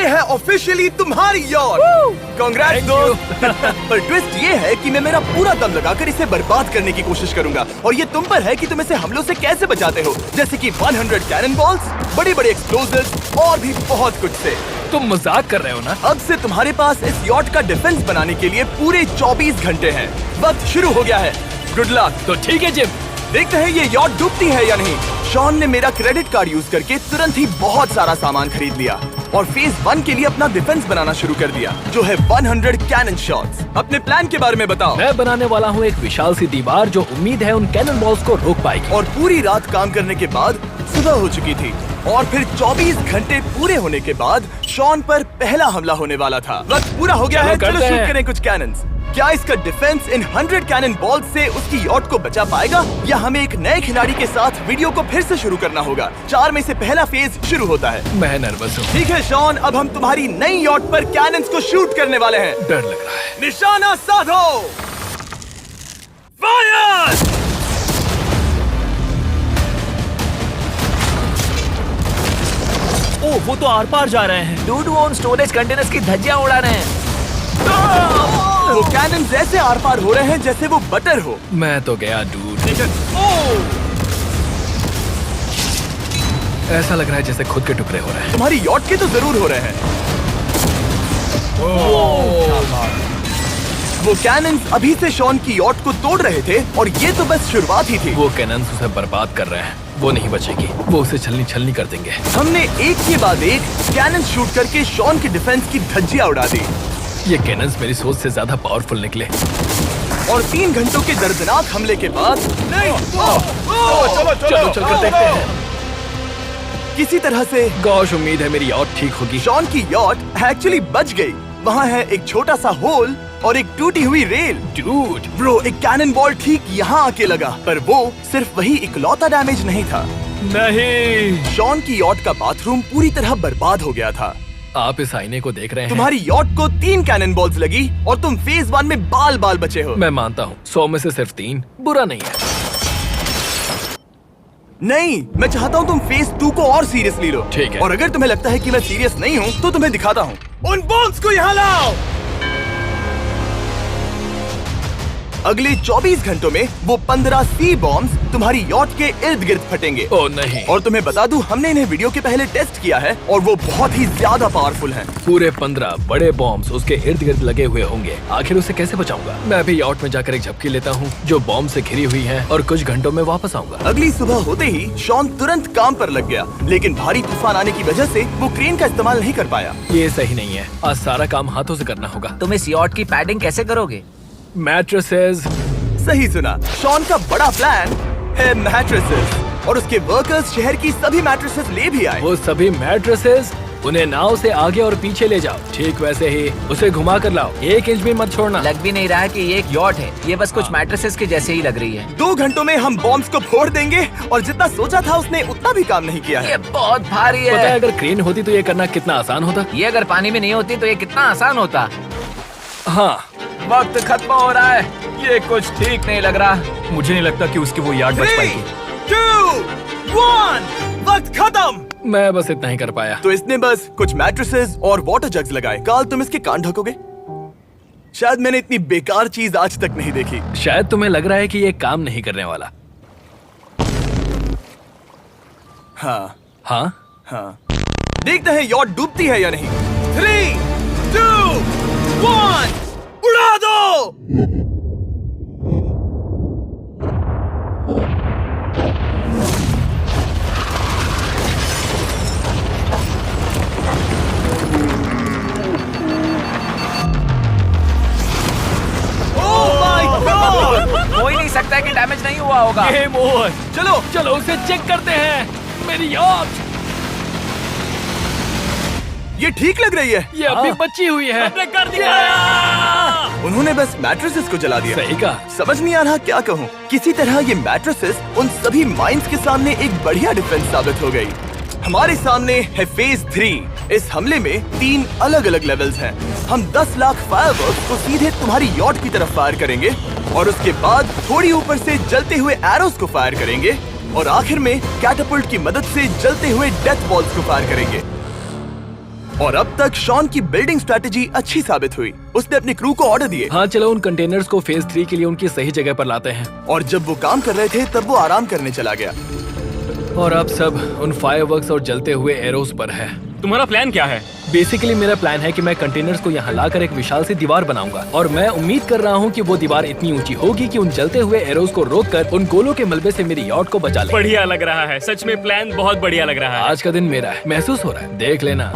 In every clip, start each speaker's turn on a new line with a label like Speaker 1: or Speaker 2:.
Speaker 1: ये है ऑफिशियली तुम्हारी यॉट। कांग्रेट्स दोस्त। पर ट्विस्ट ये है कि मैं मेरा पूरा दम लगाकर इसे बर्बाद करने की कोशिश करूंगा और ये तुम पर है कि तुम इसे हमलों से कैसे बचाते हो, जैसे कि 100 कैनन बॉल्स, बड़े बड़े एक्सप्लोजिव्स और भी बहुत कुछ से।
Speaker 2: तुम मजाक कर रहे हो ना?
Speaker 1: अब से तुम्हारे पास इस यॉट का डिफेंस बनाने के लिए पूरे 24 घंटे हैं। वक्त शुरू हो गया है। Good luck.
Speaker 2: तो ठीक है जिम,
Speaker 1: देखते हैं ये यॉट डूबती है या नहीं। शॉन ने मेरा क्रेडिट कार्ड यूज करके तुरंत ही बहुत सारा सामान खरीद लिया और फेज 1 के लिए अपना डिफेंस बनाना शुरू कर दिया, जो है 100 कैनन शॉट्स। अपने प्लान के बारे में बताओ।
Speaker 2: मैं बनाने वाला हूँ एक विशाल सी दीवार जो उम्मीद है उन कैनन बॉल्स को रोक पाएगी।
Speaker 1: और पूरी रात काम करने के बाद सुबह हो चुकी थी और फिर 24 घंटे पूरे होने के बाद शॉन पर पहला हमला होने वाला था। वक्त पूरा हो गया है, चलो शूट करें कुछ कैनन्स। क्या इसका डिफेंस इन 100 कैनन बॉल्स से उसकी यॉट को बचा पाएगा या हमें एक नए खिलाड़ी के साथ वीडियो को फिर से शुरू करना होगा? 4 में से पहला फेज शुरू होता है।
Speaker 2: मैं नर्वस हूँ।
Speaker 1: ठीक है शॉन, अब हम तुम्हारी नई यॉट पर कैनन्स को शूट करने वाले हैं।
Speaker 2: डर लग रहा है।
Speaker 1: निशाना साधो। फायर!
Speaker 2: ओह, वो तो आर पार जा रहे हैं।
Speaker 3: डूड वो उन स्टोरेज कंटेनर्स की धज्जियां उड़ा रहे हैं।
Speaker 1: वो कैनन ऐसे आर पार हो रहे हैं जैसे वो बटर हो।
Speaker 2: मैं तो गया डूड। ऐसा लग रहा है जैसे खुद के टुकड़े हो रहे हैं।
Speaker 1: तुम्हारी यॉट के तो जरूर हो रहे हैं। वो कैनन्स अभी से शॉन की यॉट को तोड़ रहे थे और ये तो बस शुरुआत ही थी।
Speaker 2: वो कैनन्स उसे बर्बाद कर रहे हैं। वो नहीं बचेगी, वो उसे छलनी छलनी कर देंगे।
Speaker 1: हमने एक के बाद एक कैनन शूट करके शॉन की डिफेंस की धज्जियां उड़ा दी।
Speaker 2: ये कैनन्स मेरी सोच से ज्यादा पावरफुल निकले।
Speaker 1: और 3 घंटों के दर्दनाक हमले के बाद
Speaker 2: चलो चलकर देखते हैं।
Speaker 1: किसी तरह से
Speaker 2: गॉश, उम्मीद है मेरी यॉट ठीक होगी।
Speaker 1: शॉन की यॉट एक्चुअली बच गई। वहाँ है एक छोटा सा होल और एक टूटी हुई रेल।
Speaker 2: डूड
Speaker 1: ब्रो, एक कैनन बॉल ठीक यहाँ आके लगा, पर वो सिर्फ वही इकलौता डैमेज नहीं था।
Speaker 2: नहीं,
Speaker 1: शॉन की यॉट का बाथरूम पूरी तरह बर्बाद हो गया था।
Speaker 2: आप इस आईने को देख रहे हैं?
Speaker 1: तुम्हारी यॉट को 3 कैनन बॉल्स लगी और तुम फेज 1 में बाल बाल बचे हो।
Speaker 2: मैं मानता हूँ 100 में से सिर्फ 3 बुरा नहीं है।
Speaker 1: नहीं, मैं चाहता हूँ तुम फेज 2 को और सीरियसली लो।
Speaker 2: ठीक है।
Speaker 1: और अगर तुम्हें लगता है कि मैं सीरियस नहीं हूँ तो तुम्हें दिखाता हूँ। उन बॉम्ब्स को यहाँ लाओ। अगले 24 घंटों में वो 15 सी बॉम्ब्स तुम्हारी यॉट के इर्द गिर्द फटेंगे।
Speaker 2: ओह नहीं।
Speaker 1: और तुम्हें बता दूं, हमने इन्हें वीडियो के पहले टेस्ट किया है और वो बहुत ही ज्यादा पावरफुल हैं।
Speaker 2: पूरे 15 बड़े बॉम्ब्स उसके इर्द गिर्द लगे हुए होंगे। आखिर उसे कैसे बचाऊंगा? मैं अभी यॉट में जाकर एक झपकी लेता हूँ जो बॉम्ब से घिरी हुई है और कुछ घंटों में वापस आऊंगा।
Speaker 1: अगली सुबह होते ही शॉन तुरंत काम पर लग गया, लेकिन भारी तूफान आने की वजह से वो क्रेन का इस्तेमाल नहीं कर पाया।
Speaker 2: ये सही नहीं है। आज सारा काम हाथों से करना होगा।
Speaker 3: तुम इस यॉट की पैडिंग कैसे करोगे?
Speaker 2: मैट्रेसेस।
Speaker 1: सही सुना, शॉन का बड़ा प्लान है मैट्रेसेस और उसके वर्कर्स शहर की सभी मैट्रेसेस ले भी आए।
Speaker 2: वो सभी मैट्रेसेस उन्हें नाव से आगे और पीछे ले जाओ। ठीक वैसे ही उसे घुमा कर लाओ, 1 इंच भी मत छोड़ना।
Speaker 3: लग भी नहीं रहा है कि ये एक यॉट है, ये बस कुछ मैट्रेसेस के जैसे ही लग रही है।
Speaker 1: 2 घंटों में हम बॉम्ब्स को फोड़ देंगे और जितना सोचा था उसने उतना भी काम नहीं किया
Speaker 3: ये
Speaker 1: है।
Speaker 3: बहुत भारी
Speaker 2: पता है
Speaker 3: है।
Speaker 2: अगर क्रेन होती तो ये करना कितना आसान होता।
Speaker 3: ये अगर पानी में नहीं होती तो ये कितना आसान होता।
Speaker 2: हाँ,
Speaker 3: वक्त खत्म हो रहा है, ये कुछ ठीक नहीं लग रहा।
Speaker 4: मुझे नहीं लगता कि उसकी वो याद बच
Speaker 1: 3,
Speaker 4: पाएगी।
Speaker 1: 2, 1, वक्त खत्म।
Speaker 2: मैं बस इतना ही कर पाया।
Speaker 1: तो इसने बस कुछ मैट्रेसेस और वाटर जग्स लगाए। काल, तुम इसके कान ढकोगे? शायद मैंने इतनी बेकार चीज आज तक नहीं देखी।
Speaker 2: शायद तुम्हें लग रहा है कि ये काम नहीं करने वाला।
Speaker 1: हाँ
Speaker 2: हाँ,
Speaker 1: हाँ, देखते हैं यॉट डूबती है या नहीं। 3, 2, 1, उड़ा दो।
Speaker 3: हो ही नहीं सकता है कि डैमेज नहीं हुआ होगा।
Speaker 2: Game over.
Speaker 1: चलो
Speaker 2: चलो उसे चेक करते हैं। मेरी यॉट,
Speaker 1: ये ठीक लग रही है।
Speaker 2: ये अभी बची हुई है।
Speaker 3: कर दिया।
Speaker 1: उन्होंने बस मैट्रेसेस को जला दिया।
Speaker 2: सही कहा।
Speaker 1: समझ नहीं आ रहा क्या कहूँ। किसी तरह ये मैट्रेसेस उन सभी माइंस के सामने एक बढ़िया डिफेंस साबित हो गई। हमारे सामने है फेज 3। इस हमले में 3 अलग अलग लेवल्स हैं। हम 10 लाख फायरवर्क्स को सीधे तुम्हारी यॉट की तरफ फायर करेंगे और उसके बाद थोड़ी ऊपर से जलते हुए एरोस को फायर करेंगे और आखिर में कैटापल्ट की मदद से जलते हुए डेथ बॉल्स को फायर करेंगे। और अब तक शॉन की बिल्डिंग स्ट्रेटेजी अच्छी साबित हुई। उसने अपनी क्रू को ऑर्डर दिए
Speaker 2: हाँ चलो उन कंटेनर्स को फेज 3 के लिए उनकी सही जगह पर लाते हैं।
Speaker 1: और जब वो काम कर रहे थे तब वो आराम करने चला गया।
Speaker 2: और अब सब उन फायरवर्क्स और जलते हुए एरोस पर है।
Speaker 3: तुम्हारा प्लान क्या है?
Speaker 2: बेसिकली मेरा प्लान है कि मैं कंटेनर्स को यहाँ लाकर एक विशाल सी दीवार बनाऊंगा और मैं उम्मीद कर रहा हूँ कि वो दीवार इतनी ऊंची होगी कि उन जलते हुए एरोस को रोककर उन गोलों के मलबे से मेरी यॉट को बचा ले।
Speaker 3: बढ़िया लग रहा है, सच में प्लान बहुत बढ़िया लग रहा है।
Speaker 2: आज का दिन मेरा है, महसूस हो रहा है, देख लेना।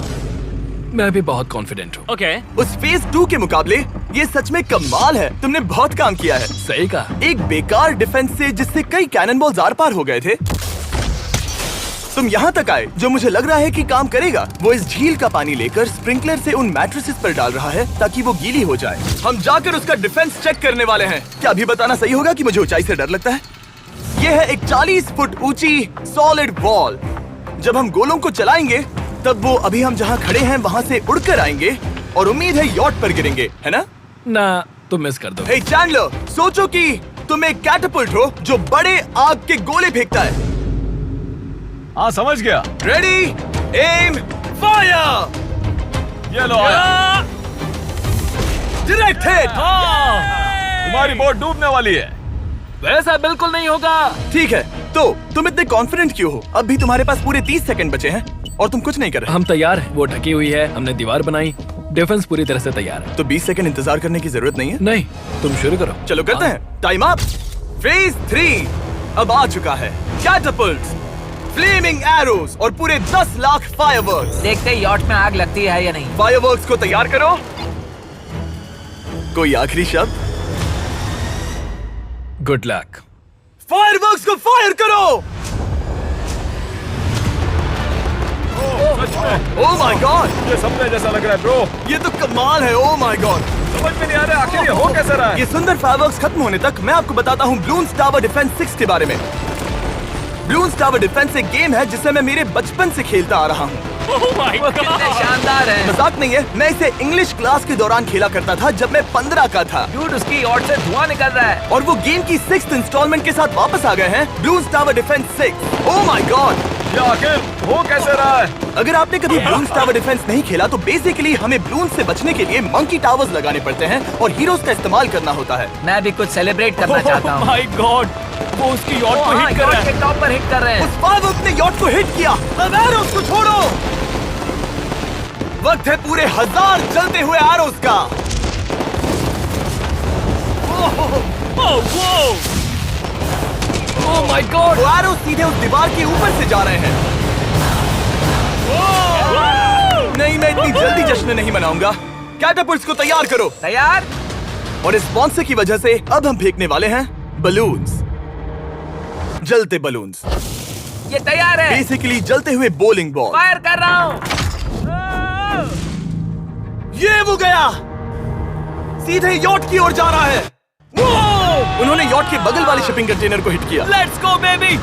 Speaker 2: मैं भी बहुत कॉन्फिडेंट हूँ।
Speaker 3: ओके।
Speaker 1: उस फेज 2 के मुकाबले ये सच में कमाल है। तुमने बहुत काम किया है।
Speaker 2: सही कहा।
Speaker 1: एक बेकार डिफेंस से जिससे कई कैनन बॉल्स आर पार हो गए थे, तुम यहाँ तक आए। जो मुझे लग रहा है कि काम करेगा, वो इस झील का पानी लेकर स्प्रिंकलर से उन मैट्रेसेस पर डाल रहा है ताकि वो गीली हो जाए। हम जाकर उसका डिफेंस चेक करने वाले हैं। क्या अभी बताना सही होगा कि मुझे ऊंचाई से डर लगता है? ये है एक 40 फुट ऊंची सॉलिड वॉल। जब हम गोलों को चलाएंगे तब वो अभी हम जहाँ खड़े हैं वहाँ से उड़कर आएंगे और उम्मीद है यॉट पर गिरेंगे, है ना?
Speaker 2: ना तुम मिस कर दो।
Speaker 1: हे चैंडलर, सोचो कि तुम एक कैटapult हो जो बड़े आग के गोले फेंकता है।
Speaker 3: हाँ समझ गया।
Speaker 1: Ready, aim, fire.
Speaker 3: ये लो आया।
Speaker 1: Direct hit.
Speaker 3: तुम्हारी बोट डूबने वाली है।
Speaker 2: वैसा बिल्कुल नहीं होगा।
Speaker 1: ठीक है, तो तुम इतने कॉन्फिडेंट क्यों हो? अब भी तुम्हारे पास पूरे 30 सेकंड बचे हैं और तुम कुछ नहीं कर रहे।
Speaker 2: हम तैयार हैं, वो ढकी हुई है, हमने दीवार बनाई, डिफेंस पूरी तरह से तैयार है।
Speaker 1: तो 20 सेकंड इंतजार करने की जरूरत नहीं है।
Speaker 2: नहीं, तुम शुरू करो।
Speaker 1: चलो करते हैं। Time up. फेज 3 अब आ चुका है। कैटapults, फ्लेमिंग एरोस और पूरे 10 लाख फायरवर्क्स।
Speaker 4: देखते ही यॉट में आग लगती है या नहीं।
Speaker 1: फायरवर्क्स को तैयार करो। कोई आखिरी शब्द?
Speaker 2: Good luck.
Speaker 1: फायरवर्क्स को फायर करो। ओह माय गॉड,
Speaker 3: ये सपने जैसा लग रहा है ब्रो।
Speaker 1: ये तो कमाल है। ओह माय गॉड,
Speaker 3: समझ में नहीं आ रहा आखिर ये हो कैसे रहा है।
Speaker 1: ये सुंदर फायरवर्क्स खत्म होने तक मैं आपको बताता हूँ ब्लून्स टावर डिफेंस 6 के बारे में। ब्लून्स टावर डिफेंस एक गेम है जिसे मैं मेरे बचपन से खेलता आ रहा हूँ।
Speaker 3: Oh my
Speaker 4: कितने
Speaker 3: God!
Speaker 4: शानदार है।
Speaker 1: मजाक नहीं है, मैं इसे इंग्लिश क्लास के दौरान खेला करता था जब मैं 15 का था।
Speaker 4: डूड उसकी यॉट से धुआं निकल रहा है।
Speaker 1: और वो गेम की 6th इंस्टॉलमेंट के साथ वापस आ गए हैं, balloons tower defence 6। Oh my God,
Speaker 3: ये आखिर हो कैसे रहा है?
Speaker 1: अगर आपने कभी ब्लून्स टावर डिफेंस नहीं खेला तो बेसिकली हमें ब्लून्स से बचने के लिए मंकी टावर्स लगाने पड़ते हैं और हीरोज का इस्तेमाल करना होता है।
Speaker 4: मैं भी कुछ सेलिब्रेट करना चाहता हूँ।
Speaker 3: माय गॉड, वो उसकी यॉट को
Speaker 4: हाँ,
Speaker 3: हिट कर
Speaker 4: यॉट
Speaker 3: रहा है।
Speaker 4: के टॉप पर हिट कर रहे हैं।
Speaker 1: उस फायरवर्क ने यॉट को हिट किया। अब एरोस को छोड़ो। वक्त है पूरे 1000 जलते हुए एरोस का।
Speaker 2: Oh my God.
Speaker 1: वो एरोस सीधे उस दीवार के ऊपर से जा रहे हैं। नहीं, मैं इतनी जल्दी जश्न नहीं मनाऊंगा। कैटapults को तैयार करो।
Speaker 4: तैयार।
Speaker 1: और इस स्पॉन्सर की वजह से अब हम फेंकने वाले हैं बलून्स, जलते बलून्स।
Speaker 4: ये तैयार है।
Speaker 1: बेसिकली जलते हुए बोलिंग बॉल।
Speaker 4: फायर कर रहा हूँ।
Speaker 1: ये वो गया, सीधे यॉट की ओर जा रहा है। उन्होंने यॉट के बगल वाले शिपिंग कंटेनर को हिट किया।
Speaker 2: Let's go baby.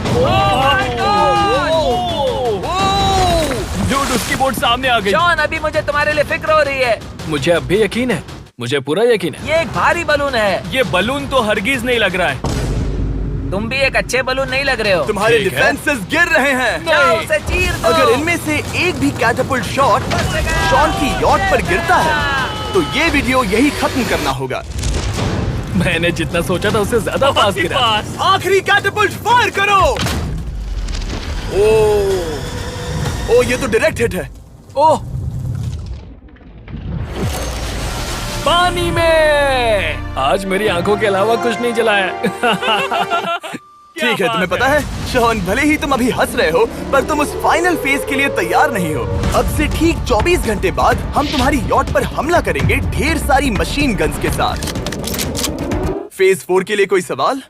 Speaker 3: Dude, उसकी बोट सामने आ गई।
Speaker 4: जॉन, अभी मुझे तुम्हारे लिए फिक्र हो रही है।
Speaker 2: मुझे अब भी यकीन है, मुझे पूरा यकीन है।
Speaker 4: ये एक भारी बलून है।
Speaker 3: ये बलून तो हरगिज नहीं लग रहा है।
Speaker 4: तुम भी एक अच्छे बलून नहीं लग रहे हो।
Speaker 1: तुम्हारे
Speaker 2: ठीक है।
Speaker 1: डिफेंसेस गिर रहे हैं।
Speaker 4: जाओ उसे चीर दो।
Speaker 1: अगर इनमें से एक भी कैटapult शॉट शॉन की यॉट पर गिरता है तो ये वीडियो यही खत्म करना होगा।
Speaker 2: मैंने जितना सोचा था उससे ज्यादा पास गिरा।
Speaker 1: आखिरी कैटapult फायर करो। ओ, ये तो डायरेक्ट हिट है।
Speaker 2: ओह, पानी में। आज मेरी आंखों के अलावा कुछ नहीं जला है।
Speaker 1: ठीक है, तुम्हें पता है शॉन, भले ही तुम अभी हंस रहे हो पर तुम उस फाइनल फेज के लिए तैयार नहीं हो। अब से ठीक 24 घंटे बाद हम तुम्हारी यॉट पर हमला करेंगे ढेर सारी मशीन गन्स के साथ। फेज 4 के लिए कोई सवाल?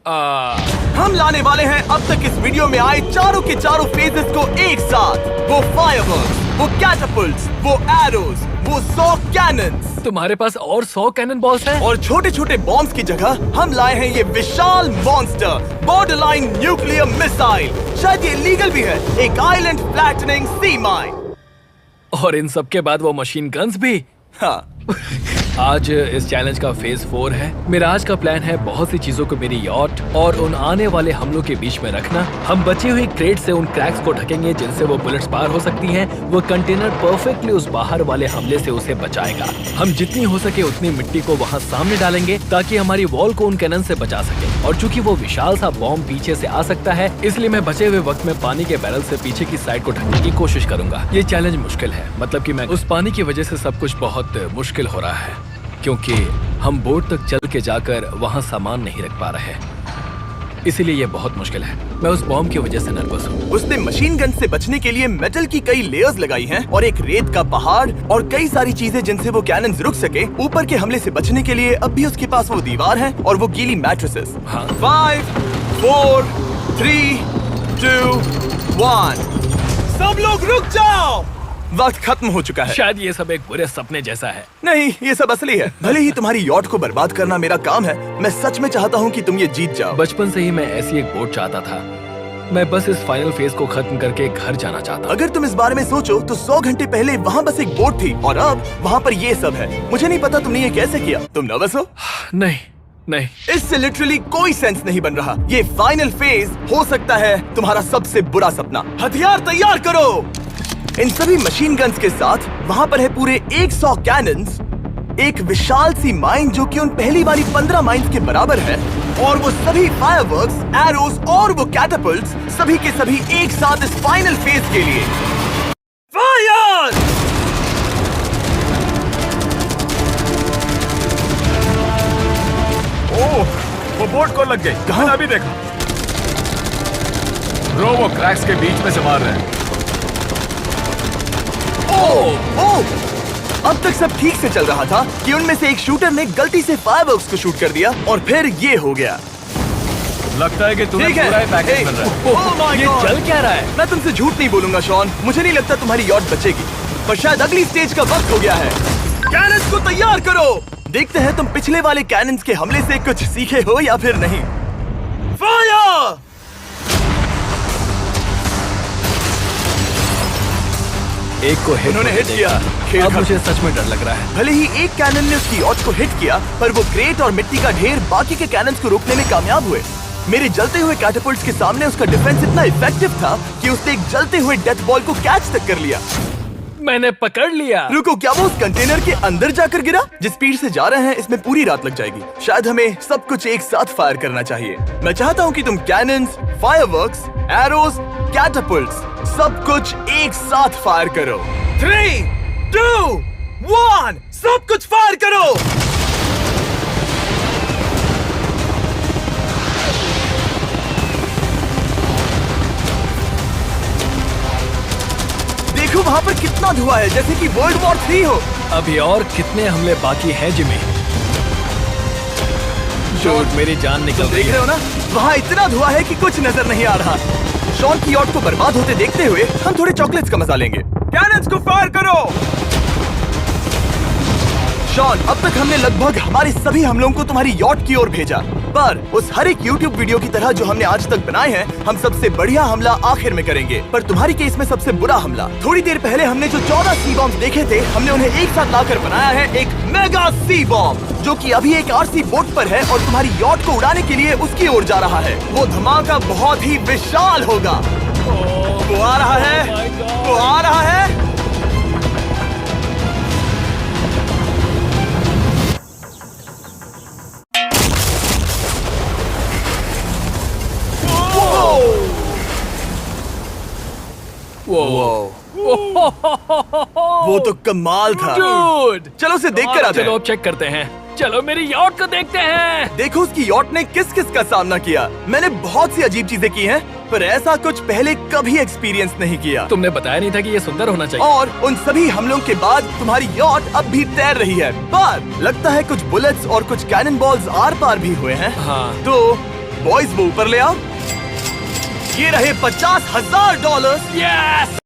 Speaker 1: हम लाने वाले हैं अब तक इस वीडियो में आए चारों के चारों फेजेस को एक साथ। वो फायरवर्क्स, वो कैटapults, वो एरोस, वो 100 कैनन्स।
Speaker 2: तुम्हारे पास और 100 कैनन बॉल्स हैं?
Speaker 1: और छोटे छोटे बॉम्ब्स की जगह हम लाए हैं ये विशाल मॉन्स्टर, बॉर्डरलाइन न्यूक्लियर मिसाइल। शायद ये लीगल भी है, एक आइलैंड फ्लैटनिंग सी माइन।
Speaker 2: और इन सब के बाद वो मशीन गन्स भी।
Speaker 1: हाँ
Speaker 2: आज इस चैलेंज का फेज 4 है। मेरा आज का प्लान है बहुत सी चीजों को मेरी यॉट और उन आने वाले हमलों के बीच में रखना। हम बचे हुए क्रेट से उन क्रैक्स को ढकेंगे जिनसे वो बुलेट्स पार हो सकती हैं। वो कंटेनर परफेक्टली उस बाहर वाले हमले से उसे बचाएगा। हम जितनी हो सके उतनी मिट्टी को वहाँ सामने डालेंगे ताकि हमारी वॉल को उन कैनन से बचा सके। और चूंकि वो विशाल सा बॉम्ब पीछे से आ सकता है, इसलिए मैं बचे हुए वक्त में पानी के बैरल से पीछे की साइड को ढकने की कोशिश करूंगा। ये चैलेंज मुश्किल है, मतलब कि मैं उस पानी की वजह से सब कुछ बहुत मुश्किल हो रहा है, क्योंकि हम बोट तक चल के जाकर वहाँ सामान नहीं रख पा रहे, इसीलिए ये बहुत मुश्किल है। मैं उस बॉम्ब की वजह से नर्वस हूँ।
Speaker 1: उसने मशीन गन से बचने के लिए मेटल की कई लेयर्स लगाई हैं और एक रेत का पहाड़ और कई सारी चीजें जिनसे वो कैनन रुक सके। ऊपर के हमले से बचने के लिए अब भी उसके पास वो दीवार है और वो गीली मैट्रेसेस।
Speaker 2: हाँ।
Speaker 1: 5, 4, 3, 2, 1। सब लोग रुक जाओ, वक्त खत्म हो चुका है।
Speaker 2: शायद ये सब एक बुरे सपने जैसा है।
Speaker 1: नहीं, ये सब असली है। भले ही तुम्हारी यॉट को बर्बाद करना मेरा काम है, मैं सच में चाहता हूँ कि तुम ये जीत जाओ।
Speaker 2: बचपन से ही मैं ऐसी एक बोट चाहता था। मैं बस इस फाइनल फेज को खत्म करके घर जाना चाहता।
Speaker 1: अगर तुम इस बारे में सोचो तो 100 घंटे पहले वहाँ बस एक बोट थी और अब वहाँ पर ये सब है। मुझे नहीं पता तुमने ये कैसे किया। तुम नर्वस हो?
Speaker 2: नहीं नहीं,
Speaker 1: इससे लिटरली कोई सेंस नहीं बन रहा। ये फाइनल फेज हो सकता है तुम्हारा सबसे बुरा सपना। हथियार तैयार करो। इन सभी मशीन गन्स के साथ वहाँ पर है पूरे 100 कैनन्स, एक विशाल सी माइन जो कि उन पहली वाली 15 माइंस के बराबर है, और वो सभी फायरवर्क्स, एरोस और वो कैटापल्ट्स सभी के सभी एक साथ इस फाइनल फेज के लिए। फायर!
Speaker 3: ओह, वो बोट को लग गई।
Speaker 1: कहाँ?
Speaker 3: मैंने अभी देखा। ब्रो, वो क्रैक्स के बीच में से मार रहे हैं।
Speaker 1: ओह! अब तक सब ठीक से चल रहा था कि उनमें से एक शूटर ने गलती से फायरवर्क्स को शूट कर दिया और फिर ये हो गया।
Speaker 3: लगता है कि तुम्हें
Speaker 1: ठीक है।
Speaker 3: पूरा ही पैकेज मिल रहा है।
Speaker 1: Oh my
Speaker 2: ये
Speaker 1: God!
Speaker 2: चल क्या रहा है?
Speaker 1: मैं तुमसे झूठ नहीं बोलूंगा शॉन, मुझे नहीं लगता तुम्हारी यॉट बचेगी, पर शायद अगली स्टेज का वक्त हो गया है। कैनन्स को तैयार करो। देखते हैं तुम पिछले वाले कैनन्स के हमले से कुछ सीखे हो या फिर नहीं। फायर!
Speaker 2: एक को हिट
Speaker 1: उन्होंने हिट किया। खेल
Speaker 2: अब
Speaker 1: खत्म।
Speaker 2: मुझे सच में डर लग रहा है।
Speaker 1: भले ही एक कैनन ने उसकी यॉट को हिट किया, पर वो क्रेट और मिट्टी का ढेर बाकी के कैनन्स को रोकने में कामयाब हुए। मेरे जलते हुए कैटापल्ट्स के सामने उसका डिफेंस इतना इफेक्टिव था कि उसने एक जलते हुए डेथ बॉल को कैच तक कर लिया।
Speaker 2: मैंने पकड़ लिया।
Speaker 1: रुको, क्या वो उस कंटेनर के अंदर जाकर गिरा? जिस स्पीड से जा रहे हैं इसमें पूरी रात लग जाएगी। शायद हमें सब कुछ एक साथ फायर करना चाहिए। मैं चाहता हूँ कि तुम कैनन्स, फायरवर्क्स, एरोस, कैटापल्ट्स सब कुछ एक साथ फायर करो। 3, 2, 1, सब कुछ फायर करो। देखो वहाँ पर कितना धुआं है, जैसे कि वर्ल्ड वॉर 3 हो।
Speaker 2: अभी और कितने हमले बाकी हैं जिमी? शॉट, मेरी जान निकल रही
Speaker 1: देख रहे
Speaker 2: है।
Speaker 1: हो ना, वहाँ इतना धुआं है कि कुछ नजर नहीं आ रहा। शॉन की यॉट को बर्बाद होते देखते हुए हम थोड़े चॉकलेट्स का मजा लेंगे। कैनन्स को फायर करो। शॉन, अब तक हमने लगभग हमारे सभी हमलों को तुम्हारी यॉट की ओर भेजा, पर उस हर एक YouTube वीडियो की तरह जो हमने आज तक बनाए हैं, हम सबसे बढ़िया हमला आखिर में करेंगे। पर तुम्हारी केस में सबसे बुरा हमला, थोड़ी देर पहले हमने जो 14 सी बॉम्ब देखे थे, हमने उन्हें एक साथ लाकर बनाया है एक मेगा सी बॉम्ब, जो कि अभी एक RC बोट पर है और तुम्हारी यॉट को उड़ाने के लिए उसकी ओर जा रहा है। वो धमाका बहुत ही विशाल होगा। वो आ रहा है, वो आ रहा है। वो तो कमाल था।
Speaker 2: Dude!
Speaker 1: चलो उसे देख कर आते
Speaker 2: चलो
Speaker 1: हैं।
Speaker 2: अब चेक करते हैं। चलो मेरी यॉट को देखते हैं।
Speaker 1: देखो उसकी यॉट ने किस किस का सामना किया। मैंने बहुत सी अजीब चीजें की हैं, पर ऐसा कुछ पहले कभी एक्सपीरियंस नहीं किया।
Speaker 2: तुमने बताया नहीं था कि ये सुंदर होना चाहिए।
Speaker 1: और उन सभी हमलों के बाद तुम्हारी यॉट अब भी तैर रही है, पर लगता है कुछ बुलेट्स और कुछ कैनन बॉल्स आर पार भी हुए हैं।
Speaker 2: हाँ।
Speaker 1: तो बॉयज वो ऊपर ले आओ। ये रहे $50,000।
Speaker 2: यस!